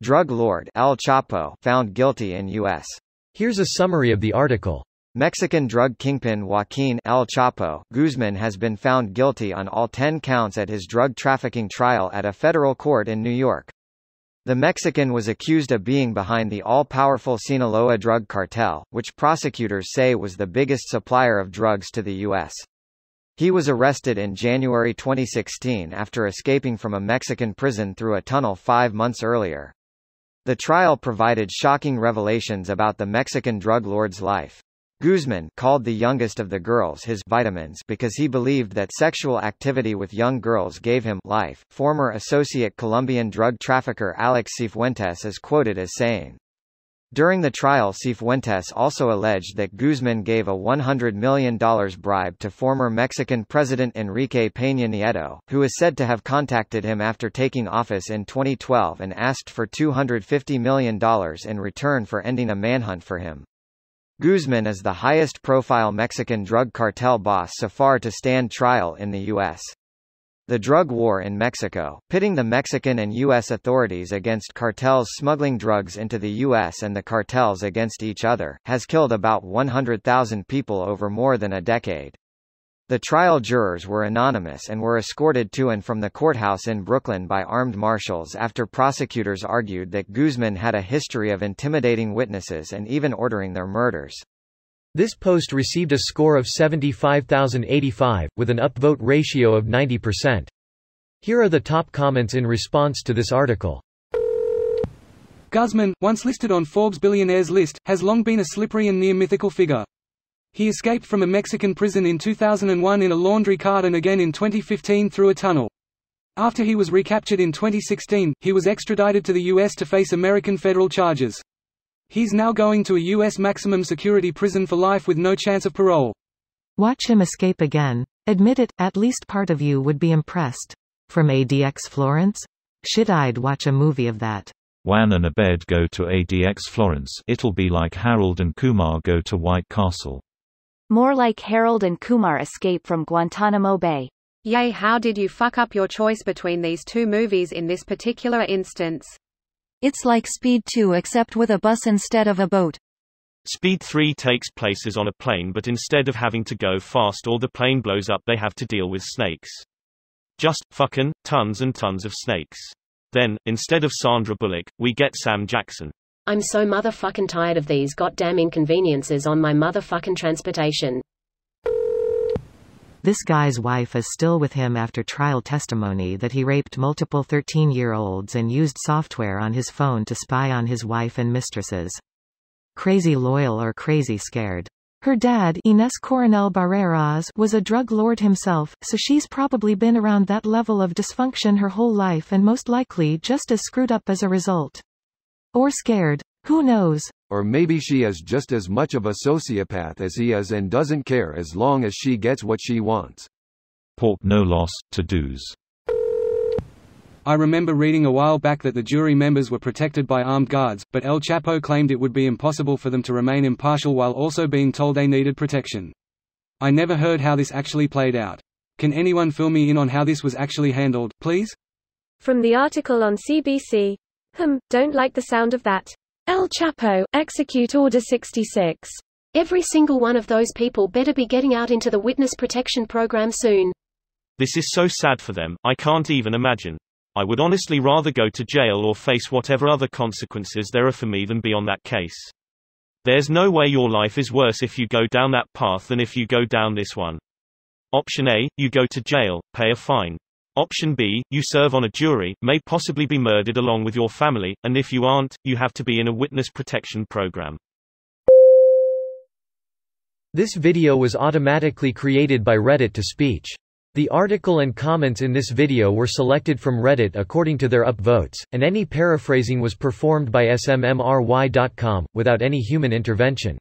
Drug lord El Chapo found guilty in U.S. Here's a summary of the article. Mexican drug kingpin Joaquín El Chapo Guzmán has been found guilty on all 10 counts at his drug trafficking trial at a federal court in New York. The Mexican was accused of being behind the all-powerful Sinaloa drug cartel, which prosecutors say was the biggest supplier of drugs to the U.S. He was arrested in January 2016 after escaping from a Mexican prison through a tunnel 5 months earlier. The trial provided shocking revelations about the Mexican drug lord's life. Guzmán called the youngest of the girls his vitamins because he believed that sexual activity with young girls gave him life. Former associate Colombian drug trafficker Alex Cifuentes is quoted as saying. During the trial, Cifuentes also alleged that Guzmán gave a $100 million bribe to former Mexican President Enrique Peña Nieto, who is said to have contacted him after taking office in 2012 and asked for $250 million in return for ending a manhunt for him. Guzmán is the highest-profile Mexican drug cartel boss so far to stand trial in the U.S. The drug war in Mexico, pitting the Mexican and U.S. authorities against cartels smuggling drugs into the U.S. and the cartels against each other, has killed about 100,000 people over more than a decade. The trial jurors were anonymous and were escorted to and from the courthouse in Brooklyn by armed marshals after prosecutors argued that Guzmán had a history of intimidating witnesses and even ordering their murders. This post received a score of 75,085, with an upvote ratio of 90%. Here are the top comments in response to this article. Guzmán, once listed on Forbes' billionaires list, has long been a slippery and near-mythical figure. He escaped from a Mexican prison in 2001 in a laundry cart and again in 2015 through a tunnel. After he was recaptured in 2016, he was extradited to the U.S. to face American federal charges. He's now going to a U.S. maximum security prison for life with no chance of parole. Watch him escape again. Admit it, at least part of you would be impressed. From ADX Florence? Shit, I'd watch a movie of that. Juan and Abed go to ADX Florence. It'll be like Harold and Kumar go to White Castle. More like Harold and Kumar escape from Guantanamo Bay. Yay, how did you fuck up your choice between these two movies in this particular instance? It's like Speed 2 except with a bus instead of a boat. Speed 3 takes places on a plane, but instead of having to go fast or the plane blows up, they have to deal with snakes. Just, fucking, tons and tons of snakes. Then, instead of Sandra Bullock, we get Sam Jackson. I'm so motherfucking tired of these goddamn inconveniences on my motherfucking transportation. This guy's wife is still with him after trial testimony that he raped multiple 13-year-olds and used software on his phone to spy on his wife and mistresses. Crazy loyal or crazy scared. Her dad, Inés Coronel Barreras, was a drug lord himself, so she's probably been around that level of dysfunction her whole life and most likely just as screwed up as a result. Or scared. Who knows? Or maybe she is just as much of a sociopath as he is and doesn't care as long as she gets what she wants. Pork no loss, to-dos. I remember reading a while back that the jury members were protected by armed guards, but El Chapo claimed it would be impossible for them to remain impartial while also being told they needed protection. I never heard how this actually played out. Can anyone fill me in on how this was actually handled, please? From the article on CBC. Don't like the sound of that. El Chapo, execute Order 66. Every single one of those people better be getting out into the witness protection program soon. This is so sad for them, I can't even imagine. I would honestly rather go to jail or face whatever other consequences there are for me than be on that case. There's no way your life is worse if you go down that path than if you go down this one. Option A, you go to jail, pay a fine. Option B, you serve on a jury, may possibly be murdered along with your family, and if you aren't, you have to be in a witness protection program. This video was automatically created by Reddit to speech. The article and comments in this video were selected from Reddit according to their upvotes, and any paraphrasing was performed by smmry.com, without any human intervention.